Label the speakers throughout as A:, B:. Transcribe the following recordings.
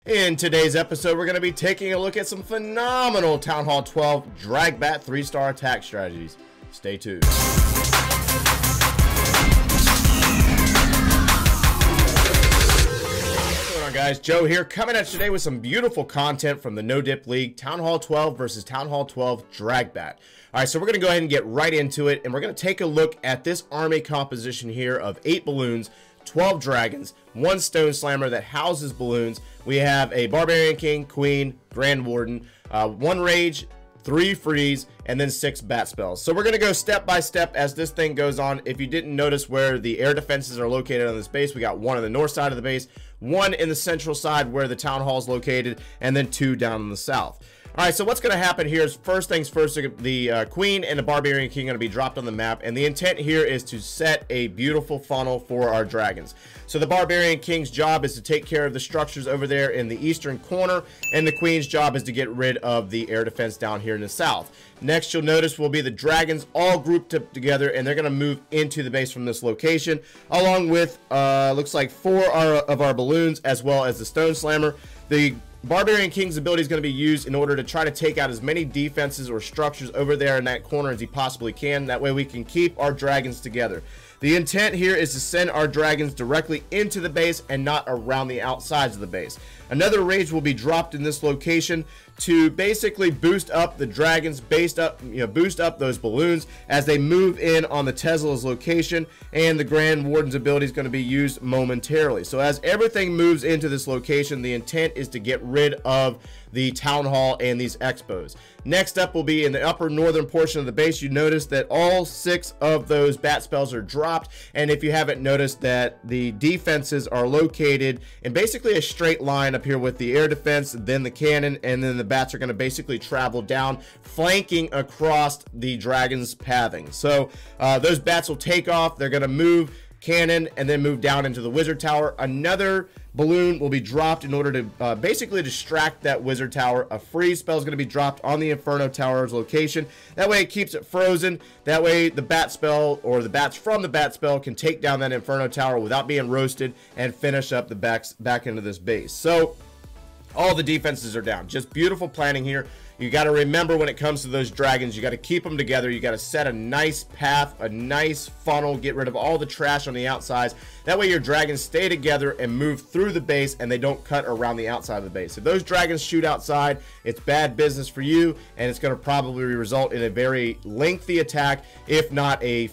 A: In today's episode, we're going to be taking a look at some phenomenal Town Hall 12 DragBat 3-star attack strategies. Stay tuned. What's going on, guys? Joe here, coming at you today with some beautiful content from the No Dip League, Town Hall 12 versus Town Hall 12 DragBat. Alright, so we're going to go ahead and get right into it, and we're going to take a look at this army composition here of 8 balloons, 12 dragons, 1 stone slammer that houses balloons. We have a barbarian king, queen, grand warden, 1 rage, 3 freeze, and then 6 bat spells. So we're going to go step by step as this thing goes on. If you didn't notice where the air defenses are located on this base, we got 1 on the north side of the base, 1 in the central side where the town hall is located, and then 2 down in the south. Alright, so what's going to happen here is, first things first, the queen and the barbarian king are going to be dropped on the map, and the intent here is to set a beautiful funnel for our dragons. So the barbarian king's job is to take care of the structures over there in the eastern corner, and the queen's job is to get rid of the air defense down here in the south. Next, you'll notice will be the dragons all grouped up together, and they're going to move into the base from this location, along with, looks like 4 of our balloons, as well as the stone slammer. The Barbarian King's ability is going to be used in order to try to take out as many defenses or structures over there in that corner as he possibly can. That way we can keep our dragons together. The intent here is to send our dragons directly into the base and not around the outsides of the base. Another rage will be dropped in this location to basically boost up the dragons, boost up those balloons as they move in on the Tesla's location, and the Grand Warden's ability is going to be used momentarily. So as everything moves into this location, the intent is to get rid of the town hall and these expos. Next up will be in the upper northern portion of the base. You notice that all 6 of those bat spells are dropped, and if you haven't noticed that the defenses are located in basically a straight line up here with the air defense, then the cannon, and then the bats are going to basically travel down, flanking across the dragon's pathing. So those bats will take off, they're going to move cannon and then move down into the wizard tower. Another balloon will be dropped in order to basically distract that wizard tower. A freeze spell is going to be dropped on the inferno tower's location. That way it keeps it frozen. That way the bat spell, or the bats from the bat spell, can take down that inferno tower without being roasted and finish up the back into this base. So all the defenses are down. Just beautiful planning here. You got to remember, when it comes to those dragons, you got to keep them together. You got to set a nice path, a nice funnel, get rid of all the trash on the outsides. That way your dragons stay together and move through the base, and they don't cut around the outside of the base. If those dragons shoot outside, it's bad business for you, and it's going to probably result in a very lengthy attack, if not a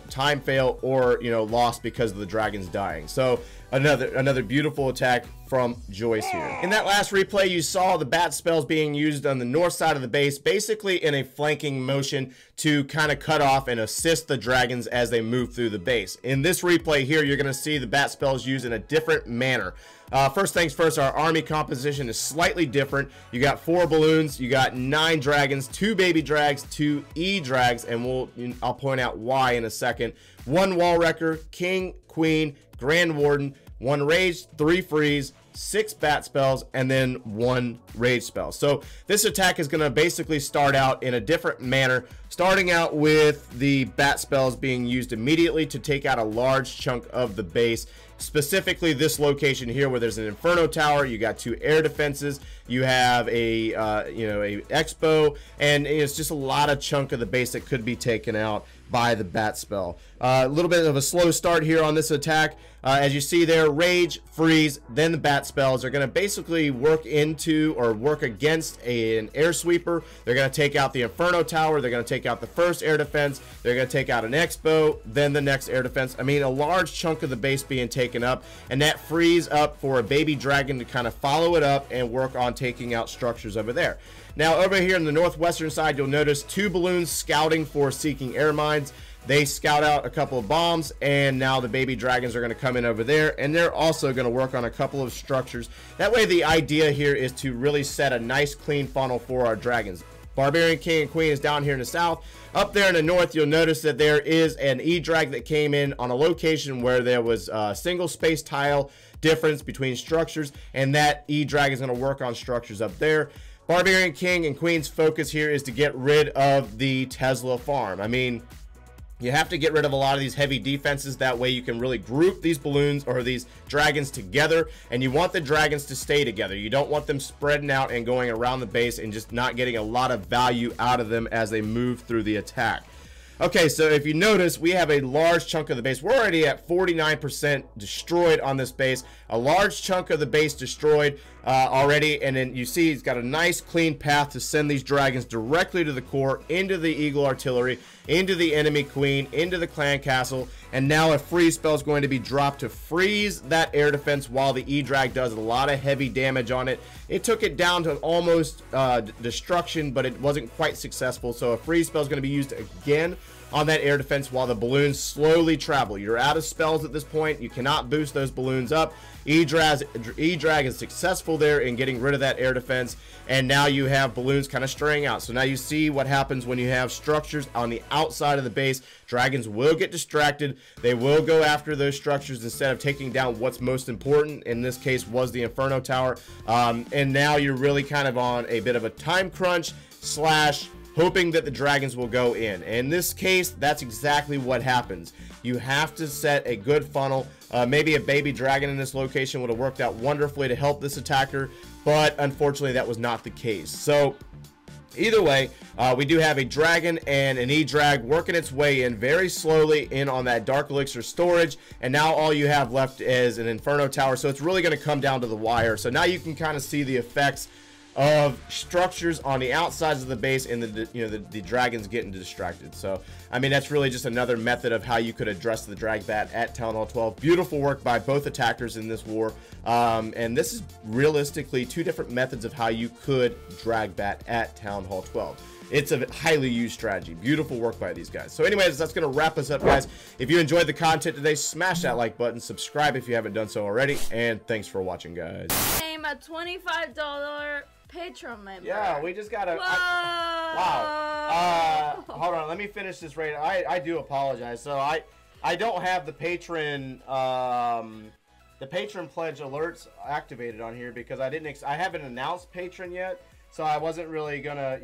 A: time fail, or loss because of the dragons dying. So another beautiful attack from Joyce here. In that last replay, you saw the bat spells being used on the north side of the base, basically in a flanking motion to kind of cut off and assist the dragons as they move through the base. In this replay here, you're going to see the bat spells used in a different manner. First things first, our army composition is slightly different. You got 4 balloons, you got 9 dragons, 2 baby drags, 2 E-drags, and I'll point out why in a second. 1 wall wrecker, king, queen, grand warden, 1 rage, 3 freeze, 6 bat spells, and then 1 rage spell. So this attack is going to basically start out in a different manner, starting out with the bat spells being used immediately to take out a large chunk of the base. Specifically this location here, where there's an inferno tower, you got 2 air defenses, you have a a expo, and it's just a lot of chunk of the base that could be taken out by the bat spell. A little bit of a slow start here on this attack. As you see there, rage, freeze, then the bat spells are going to basically work into or work against an air sweeper. They're going to take out the inferno tower, they're going to take out the first air defense, they're going to take out an expo, then the next air defense. I mean, a large chunk of the base being taken up, and that frees up for a baby dragon to kind of follow it up and work on taking out structures over there. Now over here in the northwestern side, you'll notice 2 balloons scouting for seeking air mines. They scout out a couple of bombs, and now the baby dragons are going to come in over there, and they're also going to work on a couple of structures. That way the idea here is to really set a nice clean funnel for our dragons. Barbarian King and Queen is down here in the south. Up there in the north, you'll notice that there is an E-drag that came in on a location where there was a single space tile difference between structures, and that E-drag is going to work on structures up there. Barbarian King and Queen's focus here is to get rid of the Tesla farm. I mean, You have to get rid of a lot of these heavy defenses. That way you can really group these balloons or these dragons together, and you want the dragons to stay together. You don't want them spreading out and going around the base and just not getting a lot of value out of them as they move through the attack. Okay, so if you notice, we have a large chunk of the base. We're already at 49% destroyed on this base. A large chunk of the base destroyed already, and then you see he's got a nice clean path to send these dragons directly to the core, into the Eagle Artillery, into the enemy queen, into the clan castle, and now a freeze spell is going to be dropped to freeze that air defense while the E-Drag does a lot of heavy damage on it. It took it down to almost destruction, but it wasn't quite successful, so a freeze spell is going to be used again on that air defense while the balloons slowly travel. You're out of spells at this point. You cannot boost those balloons up. E-Drag is successful there in getting rid of that air defense, and now you have balloons kind of straying out. So now you see what happens when you have structures on the outside of the base. Dragons will get distracted. They will go after those structures instead of taking down what's most important. In this case was the Inferno Tower, and now you're really kind of on a bit of a time crunch slash hoping that the dragons will go in. In this case, that's exactly what happens. You have to set a good funnel. Maybe a baby dragon in this location would have worked out wonderfully to help this attacker, but unfortunately that was not the case. So either way, we do have a dragon and an E-Drag working its way in very slowly in on that Dark Elixir storage, and now all you have left is an Inferno Tower, so it's really going to come down to the wire. So now you can kind of see the effects of structures on the outsides of the base and the dragons getting distracted. So I mean, that's really just another method of how you could address the DragBat at Town Hall 12. Beautiful work by both attackers in this war, and this is realistically two different methods of how you could DragBat at Town Hall 12. It's a highly used strategy. Beautiful work by these guys. So anyways, that's going to wrap us up, guys. If you enjoyed the content today, smash that like button, subscribe if you haven't done so already, and thanks for watching, guys.
B: I'm a $25 Patreon member.
A: Yeah, we just got a... Wow. Hold on, let me finish this right. I do apologize. So I don't have the patron pledge alerts activated on here because I haven't announced patron yet. So I wasn't really gonna,